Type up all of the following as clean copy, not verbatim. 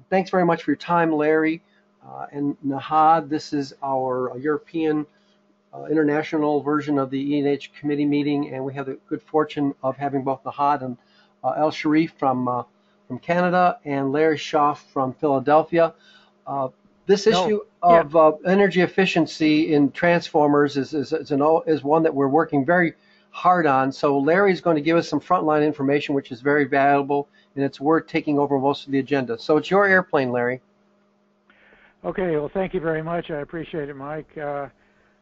Thanks very much for your time, Larry. And Nahad, this is our European international version of the E&H committee meeting, and we have the good fortune of having both Nahad and El Sharif from Canada and Larry Schoff from Philadelphia. This issue of energy efficiency in transformers is one that we're working very hard on. So Larry's going to give us some frontline information, which is very valuable, and it's worth taking over most of the agenda. So it's your airplane, Larry. Okay, well, thank you very much. I appreciate it, Mike.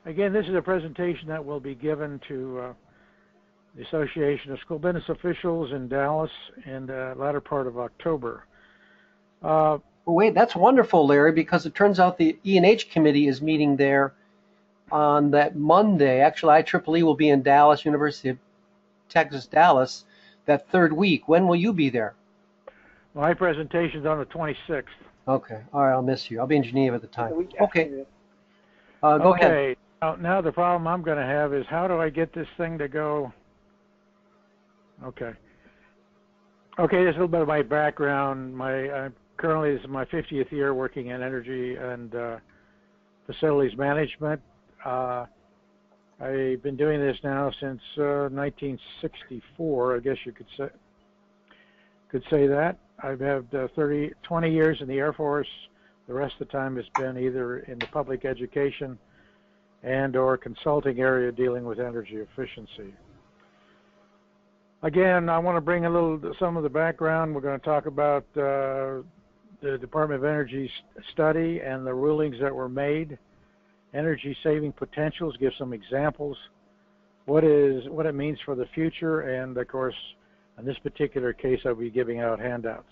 Again, this is a presentation that will be given to the Association of School Business Officials in Dallas in the latter part of October. Wait, that's wonderful, Larry, because it turns out the E&H committee is meeting there on that Monday. Actually, IEEE will be in Dallas, University of Texas, Dallas, that third week. When will you be there? My presentation's on the 26th. Okay. All right, I'll miss you. I'll be in Geneva at the time. Okay. Go ahead. Now the problem I'm going to have is how do I get this thing to go? Okay. Okay, there's a little bit of my background. Currently, this is my 50th year working in energy and facilities management. I've been doing this now since 1964, I guess you could say that. I've had 20 years in the Air Force. The rest of the time has been either in the public education and or consulting area dealing with energy efficiency. Again, I want to bring some of the background. We're going to talk about the Department of Energy study and the rulings that were made. Energy saving potentials, give some examples. What it means for the future, and of course, in this particular case, I'll be giving out handouts.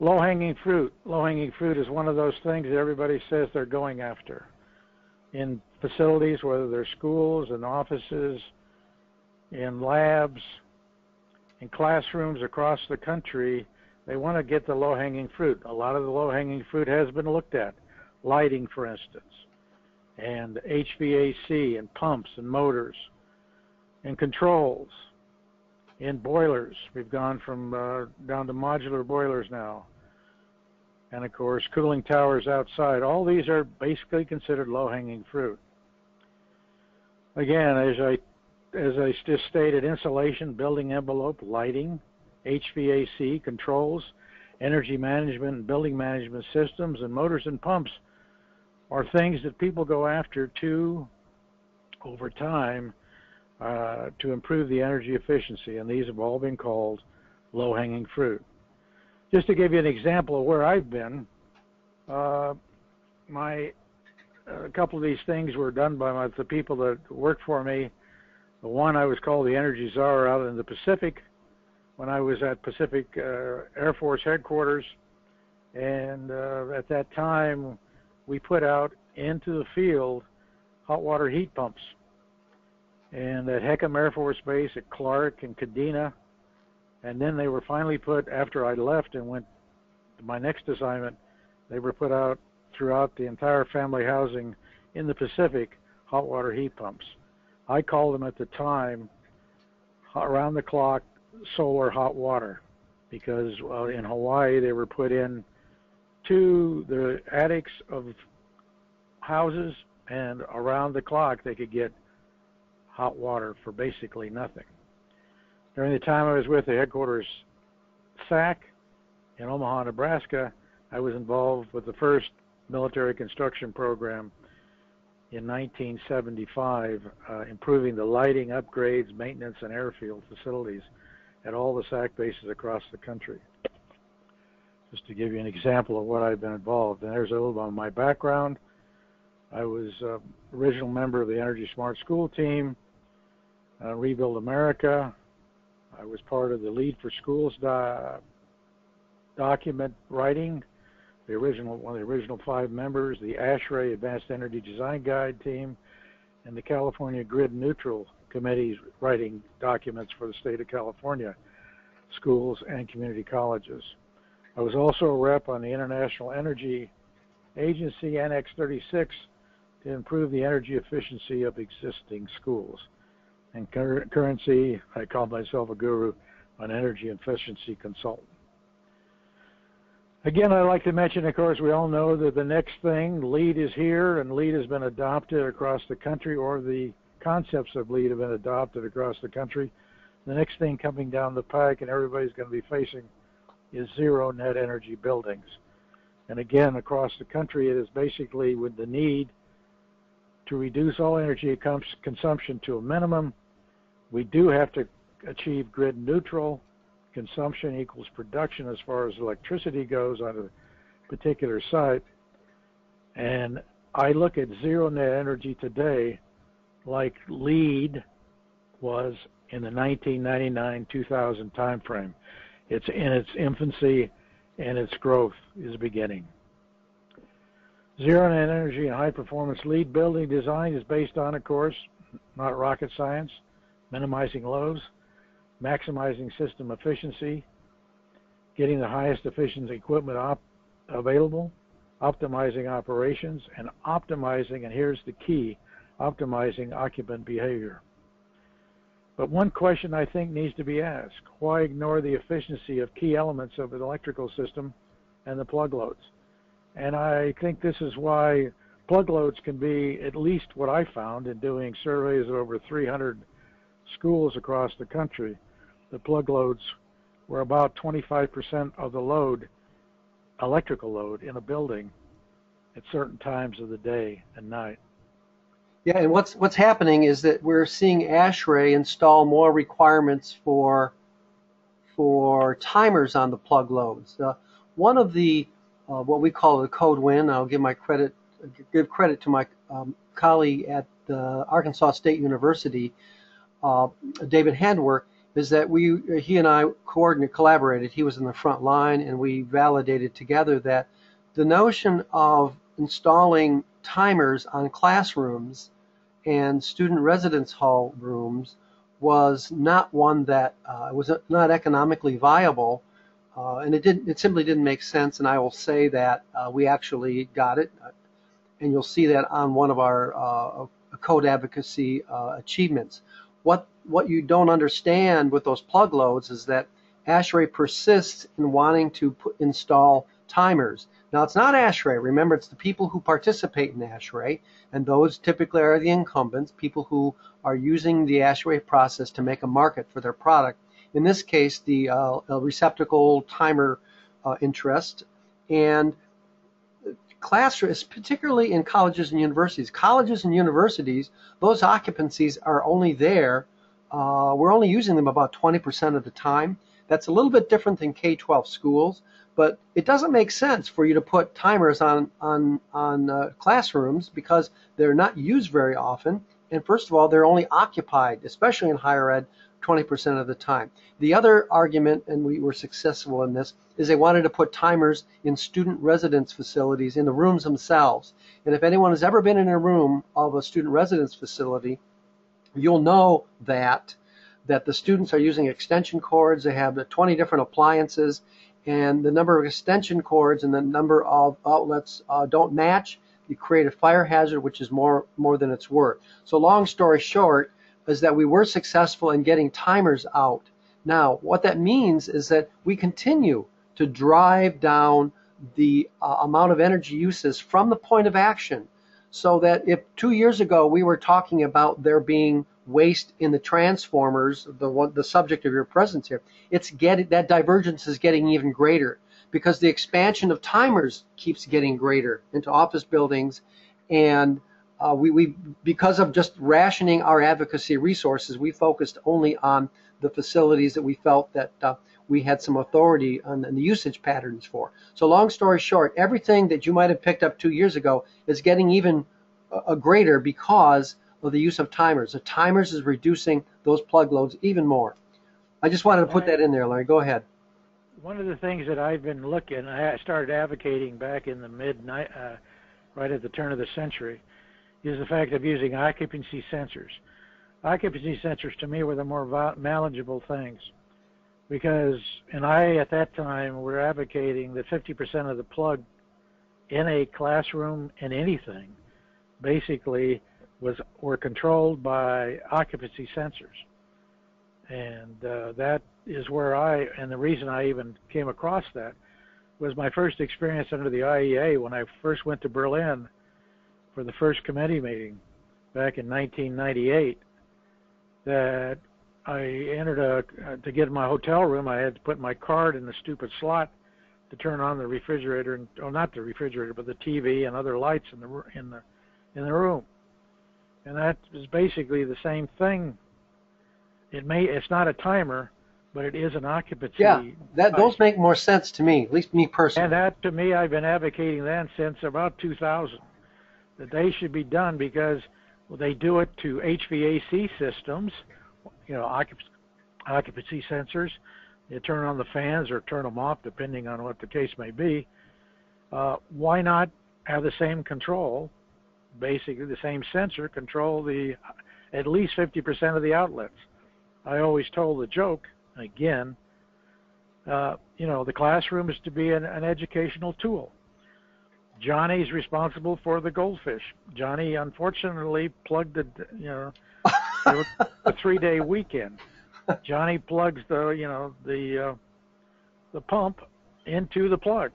Low-hanging fruit. Low-hanging fruit is one of those things that everybody says they're going after. In facilities, whether they're schools and offices, in labs, in classrooms across the country, they want to get the low-hanging fruit. A lot of the low-hanging fruit has been looked at. Lighting, for instance, and HVAC, and pumps, and motors, and controls, in boilers. We've gone from down to modular boilers now. And of course, cooling towers outside. All these are basically considered low-hanging fruit. Again, as I just stated, insulation, building envelope, lighting, HVAC, controls, energy management and building management systems, and motors and pumps are things that people go after over time to improve the energy efficiency, and these have all been called low-hanging fruit. Just to give you an example of where I've been, a couple of these things were done by the people that work for me. The one I was called the Energy Czar out in the Pacific when I was at Pacific Air Force headquarters, and at that time we put out into the field hot water heat pumps. And at Heckham Air Force Base, at Clark and Kadena, and then they were finally put, after I left and went to my next assignment, they were put out throughout the entire family housing in the Pacific, hot water heat pumps. I called them at the time around the clock solar hot water, because in Hawaii they were put in to the attics of houses, and around the clock they could get hot water for basically nothing. During the time I was with the headquarters SAC in Omaha, Nebraska, I was involved with the first military construction program in 1975, improving the lighting, upgrades, maintenance, and airfield facilities at all the SAC bases across the country. Just to give you an example of what I've been involved. And there's a little bit of my background. I was original member of the Energy Smart School team, Rebuild America. I was part of the Lead for Schools document writing, one of the original 5 members, the ASHRAE Advanced Energy Design Guide team, and the California Grid Neutral Committee's writing documents for the state of California, schools and community colleges. I was also a rep on the International Energy Agency Annex 36 to improve the energy efficiency of existing schools. And currency, I call myself a guru on energy efficiency consultant. Again, I'd like to mention, of course, we all know that the next thing, LEED is here, and LEED has been adopted across the country, or the concepts of LEED have been adopted across the country. The next thing coming down the pike, and everybody's going to be facing, is zero net energy buildings. And again, across the country, it is basically with the need to reduce all energy consumption to a minimum. We do have to achieve grid neutral. Consumption equals production as far as electricity goes on a particular site. And I look at zero net energy today like LEED was in the 1999-2000 timeframe. It's in its infancy and its growth is beginning. Zero net energy and high performance LEED building design is based on, of course, not rocket science, minimizing loads, maximizing system efficiency, getting the highest efficiency equipment available, optimizing operations, and optimizing, and here's the key, optimizing occupant behavior. But one question I think needs to be asked: why ignore the efficiency of key elements of an electrical system and the plug loads? And I think this is why plug loads can be, at least what I found in doing surveys of over 300 schools across the country, the plug loads were about 25% of the load, electrical load in a building at certain times of the day and night. Yeah, and what's happening is that we're seeing ASHRAE install more requirements for timers on the plug loads. One of the what we call the code win, I'll give credit to my colleague at Arkansas State University, David Handwer, is that he and I collaborated. He was in the front line, and we validated together that the notion of installing timers on classrooms and student residence hall rooms was not one that was not economically viable, and it simply didn't make sense. And I will say that we actually got it, and you'll see that on one of our code advocacy achievements. What you don't understand with those plug loads is that ASHRAE persists in wanting to install timers. Now, it's not ASHRAE. Remember, it's the people who participate in ASHRAE, and those typically are the incumbents, people who are using the ASHRAE process to make a market for their product. In this case, the receptacle timer interest. And classrooms, particularly in colleges and universities. Colleges and universities, those occupancies are only there. We're only using them about 20% of the time. That's a little bit different than K-12 schools, but it doesn't make sense for you to put timers on classrooms because they're not used very often. And first of all, they're only occupied, especially in higher ed, 20% of the time. The other argument, and we were successful in this, is they wanted to put timers in student residence facilities in the rooms themselves. And if anyone has ever been in a room of a student residence facility, you'll know that the students are using extension cords. They have 20 different appliances, and the number of extension cords and the number of outlets don't match. You create a fire hazard, which is more than it's worth. So long story short is that we were successful in getting timers out. Now, what that means is that we continue to drive down the amount of energy uses from the point of action, so that if 2 years ago we were talking about there being waste in the transformers, the subject of your presence here, that divergence is getting even greater because the expansion of timers keeps getting greater into office buildings, and we because of just rationing our advocacy resources, we focused only on the facilities that we felt that we had some authority on the usage patterns for. So long story short, everything that you might have picked up 2 years ago is getting even greater because of the use of timers. The timers is reducing those plug loads even more. I just wanted to put that in there, Larry. Go ahead. One of the things that I've been looking, I started advocating back in the right at the turn of the century, is the fact of using occupancy sensors. Occupancy sensors to me were the more manageable things because, and I at that time were advocating that 50% of the plug in a classroom and anything basically were controlled by occupancy sensors. And that is where and the reason I even came across that was my first experience under the IEEE when I first went to Berlin for the first committee meeting back in 1998. That I entered to get in my hotel room, I had to put my card in the stupid slot to turn on the refrigerator, and not the refrigerator, but the TV and other lights in the room. And that is basically the same thing. It's not a timer, but it is an occupancy. Yeah, those make more sense to me, at least me personally. And that, to me, I've been advocating that since about 2000, that they should be done, because they do it to HVAC systems, occupancy sensors. You turn on the fans or turn them off, depending on what the case may be. Why not have the same control, basically the same sensor, control at least 50% of the outlets? I always told the joke, again, the classroom is to be an educational tool. Johnny's responsible for the goldfish. Johnny, unfortunately, plugged a 3-day weekend. Johnny plugs the pump into the plug.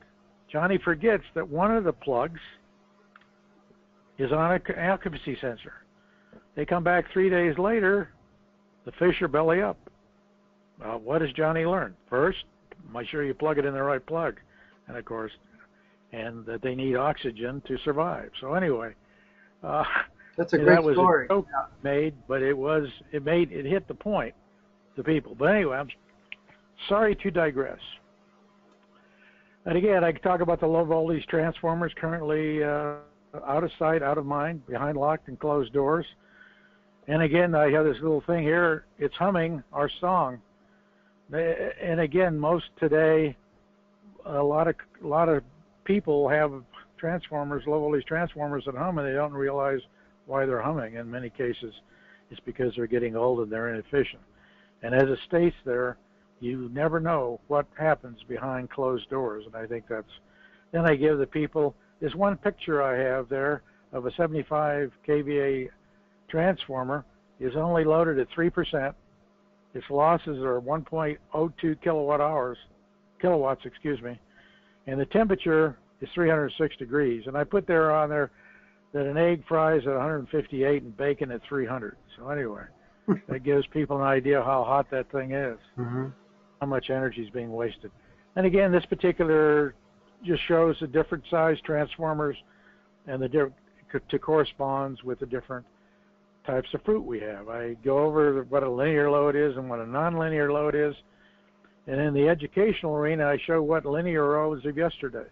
Johnny forgets that one of the plugs is on an occupancy sensor. They come back 3 days later, the fish are belly up. What does Johnny learn? First, make sure you plug it in the right plug, and of course, and that they need oxygen to survive. So anyway, that's a great story. That was a joke made, but it hit the point to people. But anyway, I'm sorry to digress. And again, I could talk about the low voltage transformers currently out of sight, out of mind, behind locked and closed doors. And again, I have this little thing here. It's humming our song. And again, most today, a lot of people have transformers, low voltage transformers that hum, and they don't realize why they're humming. In many cases, it's because they're getting old and they're inefficient. And as it states there, you never know what happens behind closed doors. And I think then I give the people, this one picture I have there of a 75 kVA transformer is only loaded at 3%. Its losses are 1.02 kilowatts, and the temperature is 306 degrees. And I put there on there that an egg fries at 158 and bacon at 300. So anyway, that gives people an idea how hot that thing is, how much energy is being wasted. And again, this particular just shows the different size transformers and to corresponds with the different types of fruit we have. I go over what a linear load is and what a nonlinear load is. And in the educational arena, I show what linear loads of yesterday.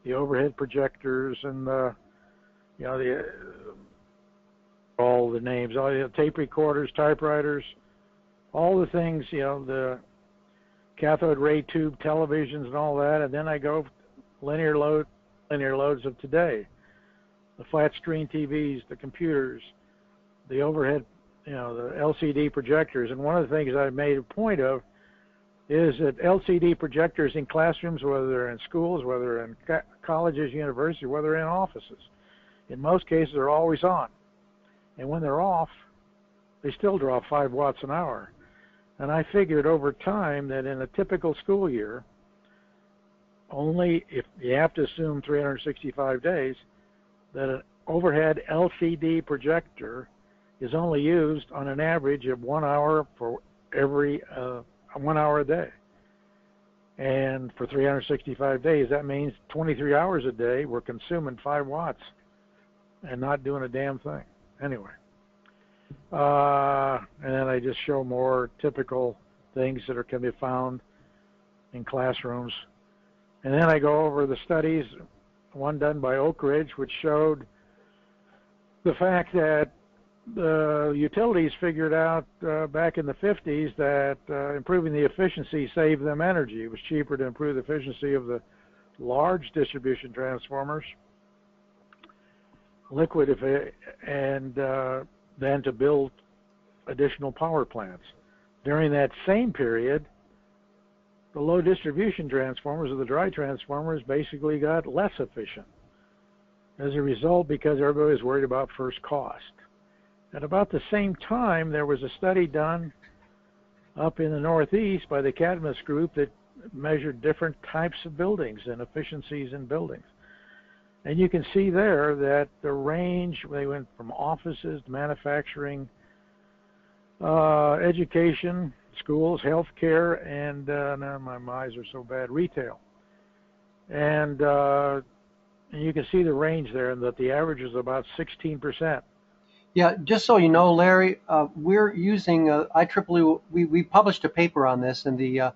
The overhead projectors and all the names, all the tape recorders, typewriters, all the things, the cathode ray tube televisions and all that. And then I go linear loads of today. The flat screen TVs, the computers, the overhead, the LCD projectors. And one of the things I made a point of is that LCD projectors in classrooms, whether they're in schools, whether they're in colleges, universities, whether they're in offices, in most cases are always on. And when they're off, they still draw 5 watts an hour. And I figured over time that in a typical school year, only if you have to assume 365 days, that an overhead LCD projector is only used on an average of 1 hour for every 1 hour a day. And for 365 days, that means 23 hours a day we're consuming 5 watts and not doing a damn thing. Anyway, and then I just show more typical things that can be found in classrooms. And then I go over the studies, one done by Oak Ridge, which showed the fact that the utilities figured out back in the 50s that improving the efficiency saved them energy. It was cheaper to improve the efficiency of the large distribution transformers, and then to build additional power plants. During that same period, the low distribution transformers, or the dry transformers, basically got less efficient as a result, because everybody was worried about first cost. At about the same time, there was a study done up in the Northeast by the Cadmus Group that measured different types of buildings and efficiencies in buildings. And you can see there that the range, they went from offices to manufacturing, education, schools, healthcare, and now my eyes are so bad, retail. And you can see the range there, and that the average is about 16%. Yeah, just so you know, Larry, we're using IEEE. We published a paper on this in the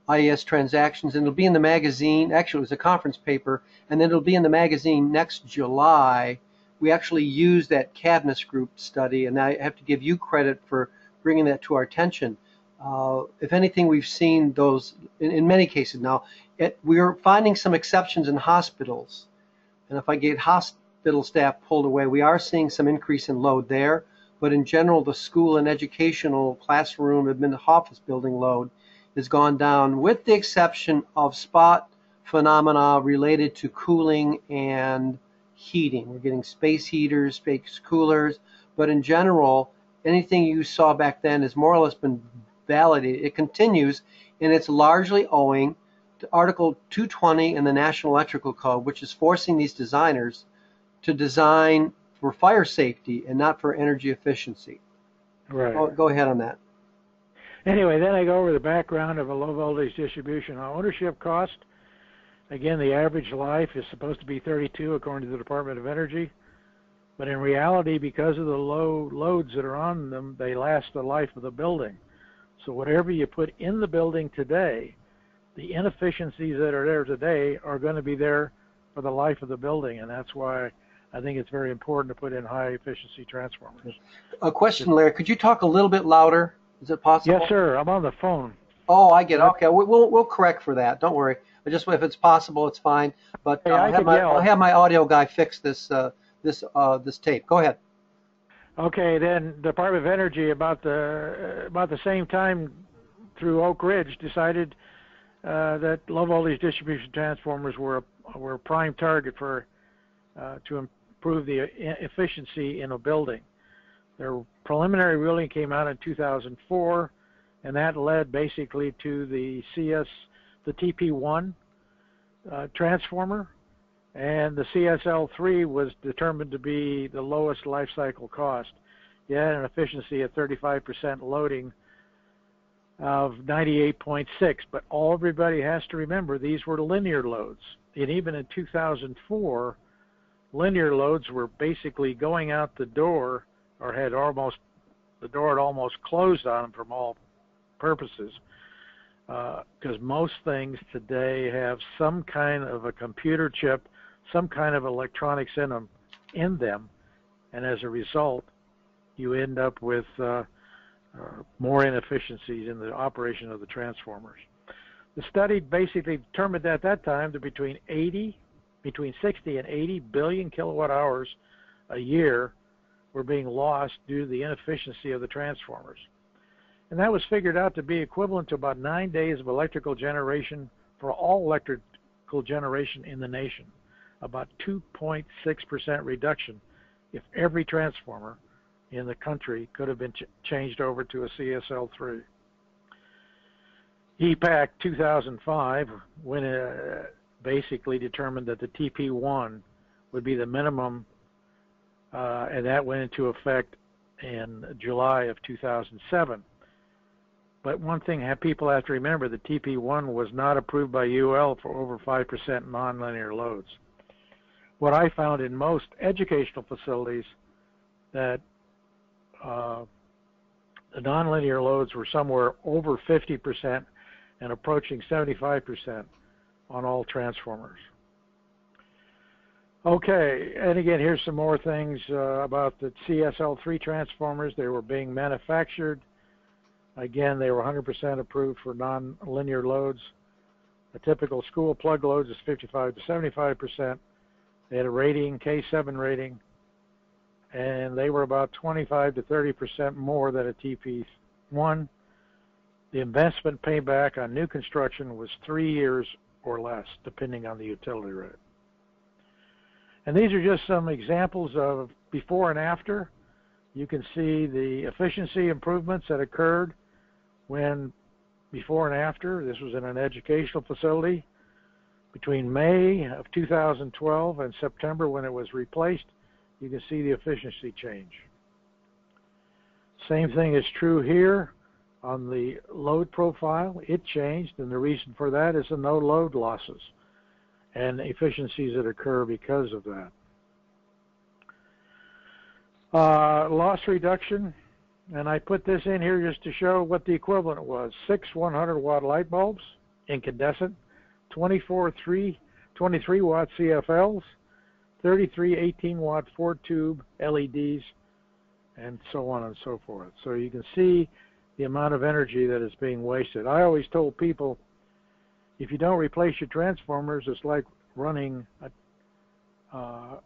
IES transactions, and it'll be in the magazine. Actually, it was a conference paper, and then it'll be in the magazine next July. We actually used that Cadmus Group study, and I have to give you credit for bringing that to our attention. If anything, we've seen those in many cases now. We're finding some exceptions in hospitals, and if I get hospital staff pulled away, we are seeing some increase in load there. But in general, the school and educational classroom, office building load has gone down, with the exception of spot phenomena related to cooling and heating. We're getting space heaters, space coolers, but in general, anything you saw back then has more or less been validated. It continues, and it's largely owing to Article 220 in the National Electrical Code, which is forcing these designers to design for fire safety and not for energy efficiency. Right. Go ahead on that. Anyway, then I go over the background of a low voltage distribution. Ownership cost, again, the average life is supposed to be 32 according to the Department of Energy. But in reality, because of the low loads that are on them, they last the life of the building. So whatever you put in the building today, the inefficiencies that are there today are going to be there for the life of the building. And that's why I think it's very important to put in high efficiency transformers. A question, Larry, could you talk a little bit louder? Is it possible? Yes, sir. I'm on the phone. Oh, I get it. Okay, we'll correct for that. Don't worry. If it's possible, it's fine. But I'll have my audio guy fix this tape. Go ahead. Okay, then Department of Energy about the same time through Oak Ridge decided that low voltage distribution transformers were a prime target for to improve the efficiency in a building. Their preliminary ruling came out in 2004, and that led basically to the TP1 transformer, and the CSL3 was determined to be the lowest life cycle cost. You had an efficiency of 35% loading of 98.6, but everybody has to remember these were linear loads. And even in 2004, linear loads were basically going out the door, or the door had almost closed on them from all purposes, because most things today have some kind of a computer chip, some kind of electronics in them, and as a result, you end up with more inefficiencies in the operation of the transformers. The study basically determined at that time that between 60 and 80 billion kilowatt hours a year were being lost due to the inefficiency of the transformers. And that was figured out to be equivalent to about 9 days of electrical generation for all electrical generation in the nation, about 2.6% reduction if every transformer in the country could have been changed over to a CSL3. EPAC 2005 basically determined that the TP1 would be the minimum, and that went into effect in July of 2007. But one thing people have to remember, the TP1 was not approved by UL for over 5% nonlinear loads. What I found in most educational facilities, that the nonlinear loads were somewhere over 50% and approaching 75% on all transformers. Okay, and again, here's some more things about the CSL3 transformers. They were being manufactured. Again, they were 100% approved for nonlinear loads. A typical school plug loads is 55 to 75%. They had a rating, K7 rating, and they were about 25 to 30% more than a TP1. The investment payback on new construction was 3 years or less, depending on the utility rate. And these are just some examples of before and after. You can see the efficiency improvements that occurred when before and after. This was in an educational facility. Between May of 2012 and September when it was replaced, you can see the efficiency change. Same thing is true here on the load profile. It changed, and the reason for that is the no load losses and efficiencies that occur because of that. Loss reduction, and I put this in here just to show what the equivalent was. 6 100-watt light bulbs, incandescent, 23 watt CFLs, 33 18-watt 4-tube LEDs, and so on and so forth. So you can see the amount of energy that is being wasted. I always told people, if you don't replace your transformers, it's like running a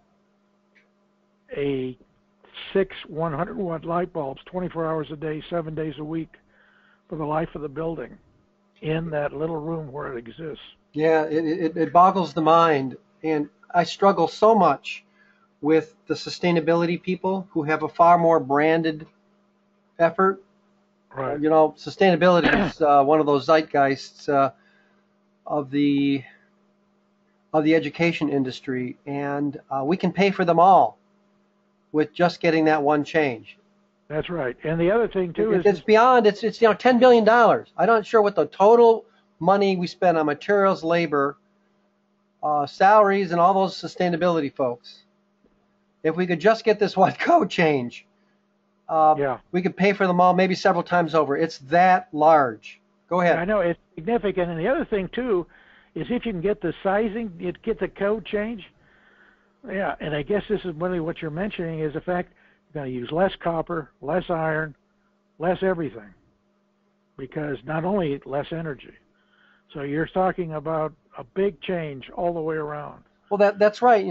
6 100-watt light bulbs 24 hours a day, 7 days a week for the life of the building in that little room where it exists. Yeah, it boggles the mind. And I struggle so much with the sustainability people who have a far more branded effort. Right. You know, sustainability is one of those zeitgeists of the education industry, and we can pay for them all with just getting that one change. That's right. And the other thing too is it's beyond. It's $10 billion. I'm not sure what the total money we spend on materials, labor, salaries, and all those sustainability folks. If we could just get this one code change, we could pay for them all maybe several times over. It's that large. Go ahead. I know it's significant. And the other thing too is if you can get the sizing, get the code change. Yeah, and I guess this is really what you're mentioning is the fact you're going to use less copper, less iron, less everything, because not only less energy. So you're talking about a big change all the way around. Well, that's right.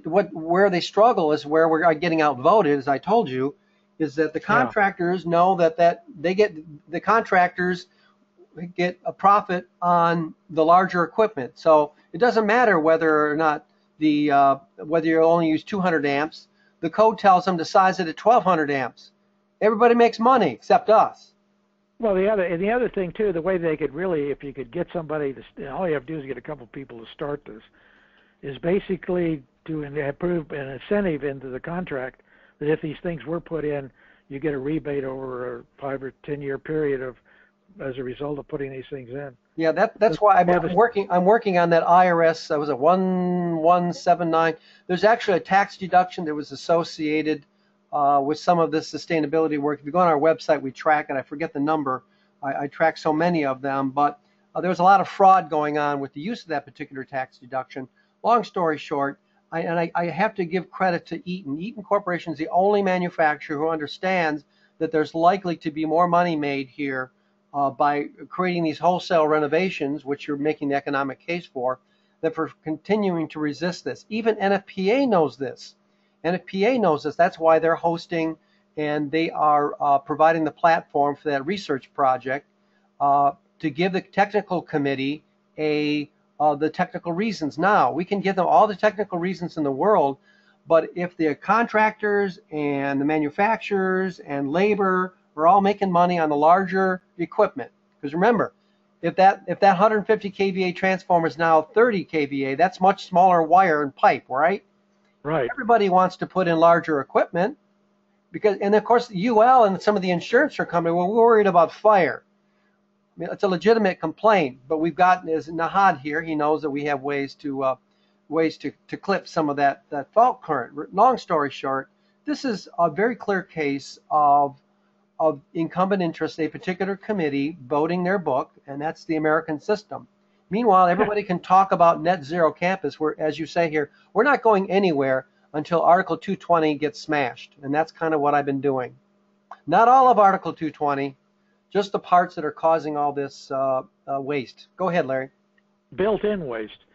Where they struggle is where we're getting outvoted, as I told you, is that the contractors know that the contractors get a profit on the larger equipment. So it doesn't matter whether or not whether you only use 200 amps. The code tells them to size it at 1,200 amps. Everybody makes money except us. Well, the other thing too, the way they could really, if you could get somebody to, all you have to do is get a couple people to start this, is basically to approve an incentive into the contract that if these things were put in, you get a rebate over a 5 or 10 year period as a result of putting these things in. Yeah, that's why I'm working on that IRS. Was it 1179? There's actually a tax deduction that was associated with some of this sustainability work. If you go on our website, we track it. I forget the number. I track so many of them, but there was a lot of fraud going on with the use of that particular tax deduction. Long story short, I have to give credit to Eaton. Eaton Corporation is the only manufacturer who understands that there's likely to be more money made here by creating these wholesale renovations, which you're making the economic case for, that for continuing to resist this. Even NFPA knows this. NFPA knows this. That's why they're hosting and they are providing the platform for that research project to give the technical committee the technical reasons. Now, we can give them all the technical reasons in the world, but if the contractors and the manufacturers and labor are all making money on the larger equipment, because remember, if that 150 kVA transformer is now 30 kVA, that's much smaller wire and pipe, right? Right. Everybody wants to put in larger equipment because, and of course, UL and some of the insurance are coming. Well, we're worried about fire. I mean, it's a legitimate complaint, but we've got, as Nahad here, he knows that we have ways to clip some of that fault current. Long story short, this is a very clear case of incumbent interest, a particular committee voting their book, and that's the American system. Meanwhile, everybody can talk about net zero campus, where, as you say here, we're not going anywhere until Article 220 gets smashed, and that's kind of what I've been doing. Not all of Article 220, just the parts that are causing all this waste. Go ahead, Larry. Built-in waste.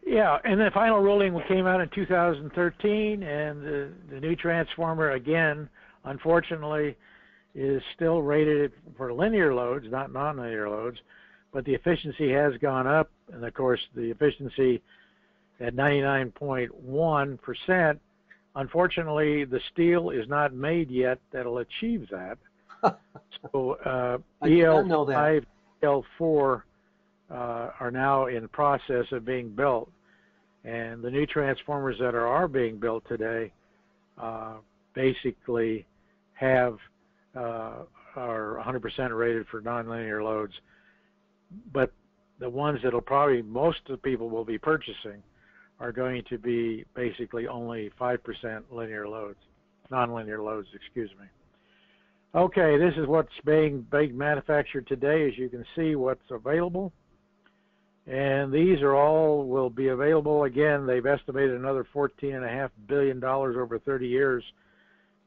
Yeah, and the final ruling came out in 2013, and the new transformer, again, unfortunately, is still rated for linear loads, not nonlinear loads, but the efficiency has gone up, and of course the efficiency at 99.1%. Unfortunately, the steel is not made yet that'll achieve that. So I did not know that. L4 are now in the process of being built, and the new transformers that are being built today basically are 100% rated for nonlinear loads. But the ones that'll probably most of the people will be purchasing are going to be basically only 5% linear loads, nonlinear loads, excuse me. Okay, this is what's being manufactured today. As you can see, what's available. And these are all will be available. Again, they've estimated another $14.5 billion over 30 years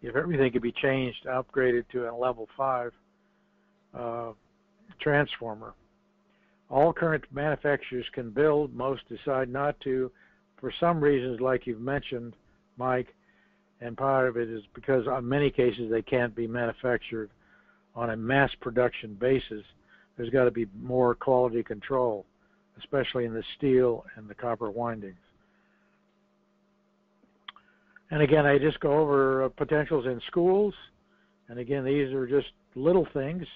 if everything could be changed, upgraded to a level 5 transformer. All current manufacturers can build. Most decide not to for some reasons, like you've mentioned, Mike, and part of it is because in many cases they can't be manufactured on a mass production basis. There's got to be more quality control, especially in the steel and the copper windings. And again, I just go over potentials in schools. And again, these are just little things.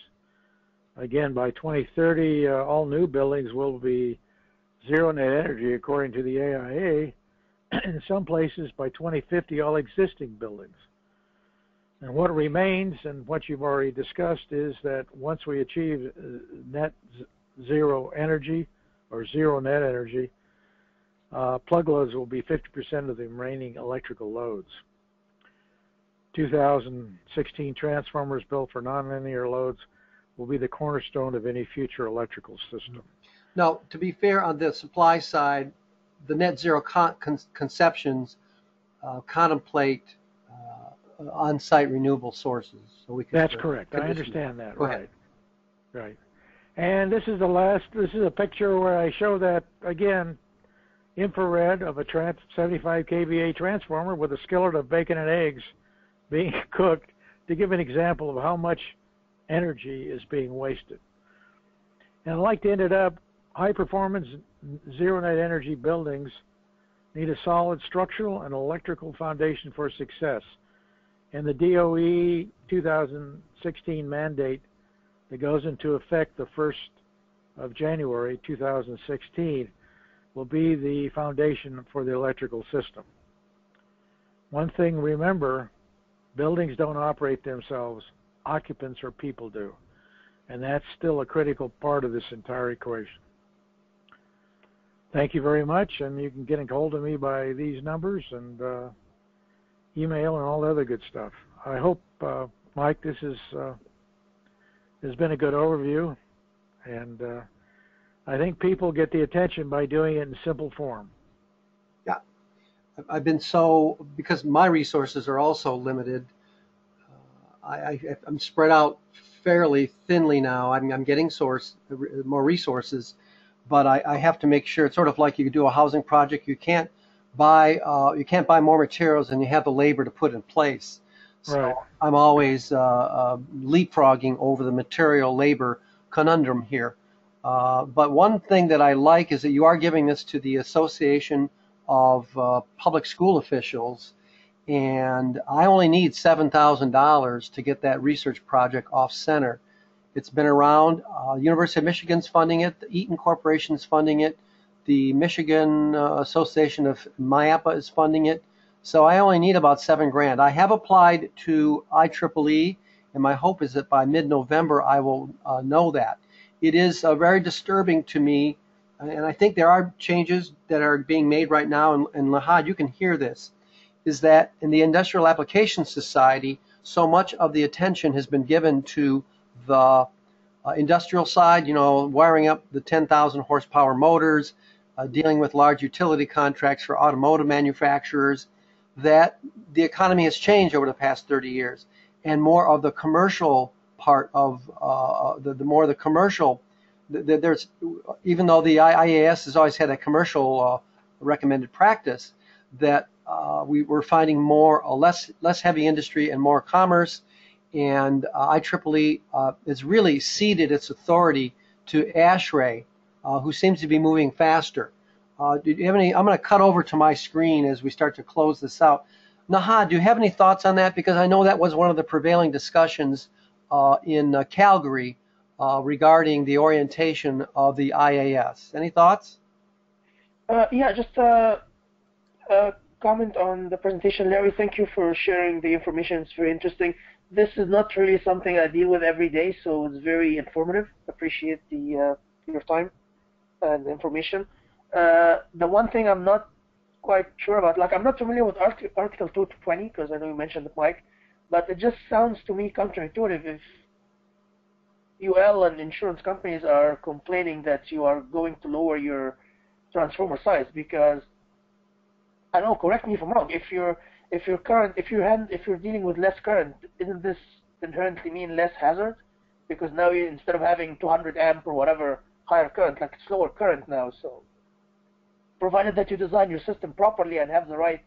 Again, by 2030, all new buildings will be zero net energy, according to the AIA. In some places, by 2050, all existing buildings. And what remains, and what you've already discussed, is that once we achieve net zero energy, or zero net energy, plug loads will be 50% of the remaining electrical loads. 2016 transformers built for nonlinear loads will be the cornerstone of any future electrical system. Now, to be fair, on the supply side, the net zero conceptions contemplate on-site renewable sources. So we can. That's correct. I understand that. Go right. ahead. Right. And this is the last. This is a picture where I show that again, infrared of a 75 kVA transformer with a skillet of bacon and eggs being cooked to give an example of how much energy is being wasted. And I'd like to end it up. High performance zero net energy buildings need a solid structural and electrical foundation for success. And the DOE 2016 mandate that goes into effect the 1st of January 2016 will be the foundation for the electrical system. One thing, remember, buildings don't operate themselves, occupants or people do. And that's still a critical part of this entire equation. Thank you very much, and you can get a hold of me by these numbers and email and all the other good stuff. I hope, Mike, this has been a good overview, and I think people get the attention by doing it in simple form. Yeah, I've been because my resources are also limited, I'm spread out fairly thinly now. I'm getting more resources, but I have to make sure. It's sort of like you do a housing project. You can't buy more materials than you have the labor to put in place. So right. I'm always leapfrogging over the material labor conundrum here. But one thing that I like is that you are giving this to the Association of Public School Officials, and I only need $7,000 to get that research project off center. It's been around. University of Michigan's funding it. The Eaton Corporation's funding it. The Michigan Association of MIAPA is funding it. So I only need about $7 grand. I have applied to IEEE, and my hope is that by mid-November I will know that. It is very disturbing to me, and I think there are changes that are being made right now, and Lahad, you can hear this, is that in the Industrial Applications Society, so much of the attention has been given to the industrial side, wiring up the 10,000 horsepower motors, dealing with large utility contracts for automotive manufacturers, that the economy has changed over the past 30 years. And more of the commercial part of the commercial, there's, even though the IEEE has always had a commercial recommended practice, that we're finding less heavy industry and more commerce. And IEEE has really ceded its authority to ASHRAE, who seems to be moving faster. Do you have any? I'm going to cut over to my screen as we start to close this out. Nahad, do you have any thoughts on that? Because I know that was one of the prevailing discussions in Calgary regarding the orientation of the IAS. Any thoughts? Yeah, just comment on the presentation, Larry. Thank you for sharing the information. It's very interesting. This is not really something I deal with every day, so it's very informative. Appreciate the your time and information. The one thing I'm not quite sure about, like I'm not familiar with Article 220 because I know you mentioned the mic, but it just sounds to me counterintuitive if UL and insurance companies are complaining that you are going to lower your transformer size, because I don't know, correct me if I'm wrong, if you're dealing with less current, isn't this inherently mean less hazard? Because now instead of having 200 amp or whatever higher current, like it's lower current now, so provided that you design your system properly and have the right,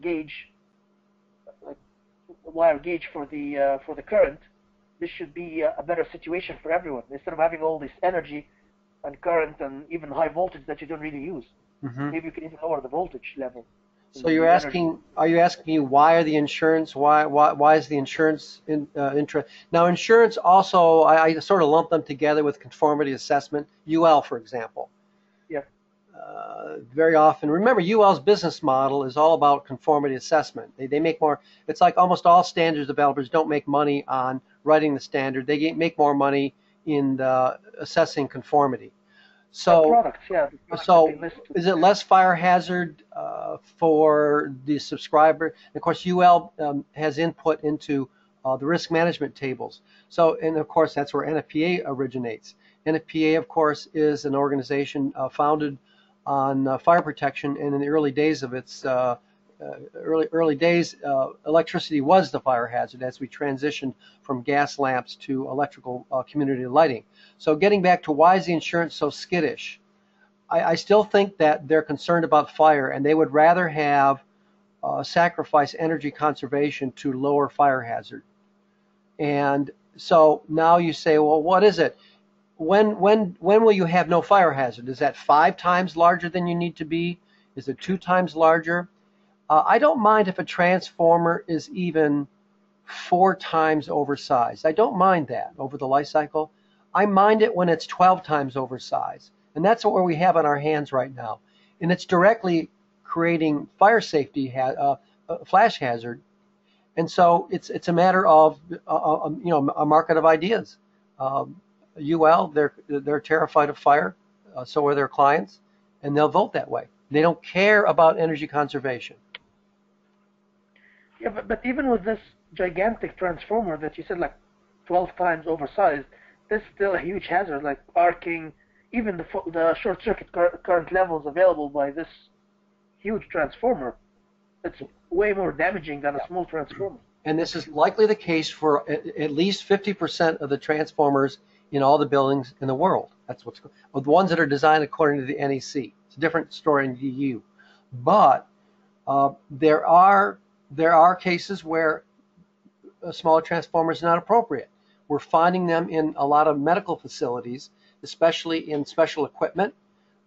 gauge, like wire gauge for the current, this should be a better situation for everyone instead of having all this energy and current and even high voltage that you don't really use. Mm-hmm. Maybe you can even lower the voltage level. So you're asking, are you asking me why is the insurance interest? Now insurance also, I sort of lump them together with conformity assessment. UL, for example. Yeah. Very often, remember UL's business model is all about conformity assessment. They make more, it's like almost all standards developers don't make money on writing the standard. They make more money in assessing conformity. So, products, yeah, so is it less fire hazard for the subscriber? And of course, UL has input into the risk management tables. So, and of course, that's where NFPA originates. NFPA, of course, is an organization founded on fire protection, and in the early days of its early days, electricity was the fire hazard as we transitioned from gas lamps to electrical community lighting. So getting back to why is the insurance so skittish, I still think that they're concerned about fire, and they would rather have sacrifice energy conservation to lower fire hazard. And so now you say, well, what is it? When will you have no fire hazard? Is that 5 times larger than you need to be? Is it 2 times larger? I don't mind if a transformer is even 4 times oversized. I don't mind that over the life cycle. I mind it when it's 12 times oversized. And that's what we have on our hands right now. And it's directly creating fire safety, flash hazard. And so it's a matter of, a market of ideas. UL, they're terrified of fire, so are their clients, and they'll vote that way. They don't care about energy conservation. Yeah, but even with this gigantic transformer that you said like 12 times oversized, there's still a huge hazard, like arcing, even the short circuit current levels available by this huge transformer. It's way more damaging than a small transformer. And this is likely the case for at least 50% of the transformers in all the buildings in the world. That's what's with the ones that are designed according to the NEC. It's a different story in the EU, but there are cases where a smaller transformer is not appropriate. We're finding them in a lot of medical facilities, especially in special equipment,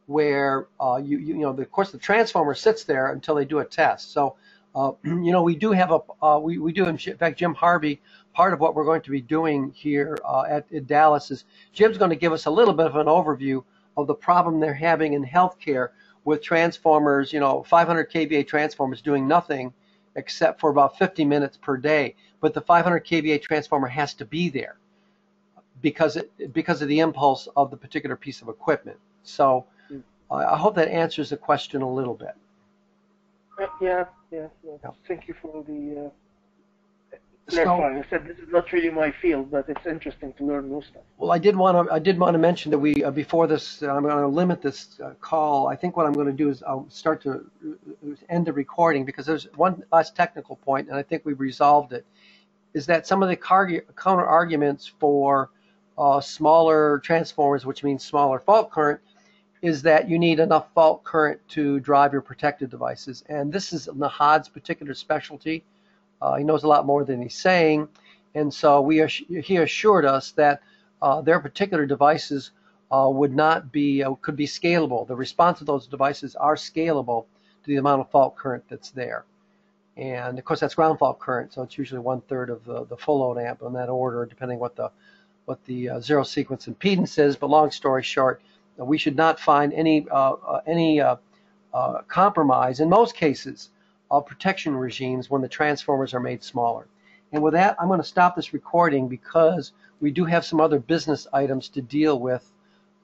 where of course the transformer sits there until they do a test. So we do have we do, in fact, Jim Harvey, part of what we're going to be doing here at Dallas is Jim's going to give us a little bit of an overview of the problem they're having in healthcare with transformers, 500 kVA transformers doing nothing except for about 50 minutes per day. But the 500 kVA transformer has to be there because of the impulse of the particular piece of equipment. So I hope that answers the question a little bit. Yeah. Thank you for the clarifying. I said this is not really my field, but it's interesting to learn new stuff. Well, I did want to mention that we before this, I'm going to limit this call. I think what I'm going to do is I'll start to end the recording because there's one last technical point, and I think we've resolved it. Is that some of the counter arguments for smaller transformers, which means smaller fault current, is that you need enough fault current to drive your protected devices. And this is Nahad's particular specialty. He knows a lot more than he's saying. And so he assured us that their particular devices could be scalable. The response of those devices are scalable to the amount of fault current that's there. And of course that's ground fault current, so it's usually 1/3 of the full load amp in that order, depending what the what the zero sequence impedance is. But long story short, we should not find any compromise in most cases of protection regimes when the transformers are made smaller. And with that, I'm going to stop this recording because we do have some other business items to deal with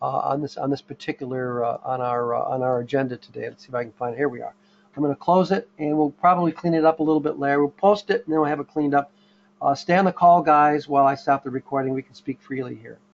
on this particular on our agenda today. Let's see if I can find it. Here we are. I'm going to close it, and we'll probably clean it up a little bit later. We'll post it, and then we'll have it cleaned up. Stay on the call, guys, while I stop the recording. We can speak freely here.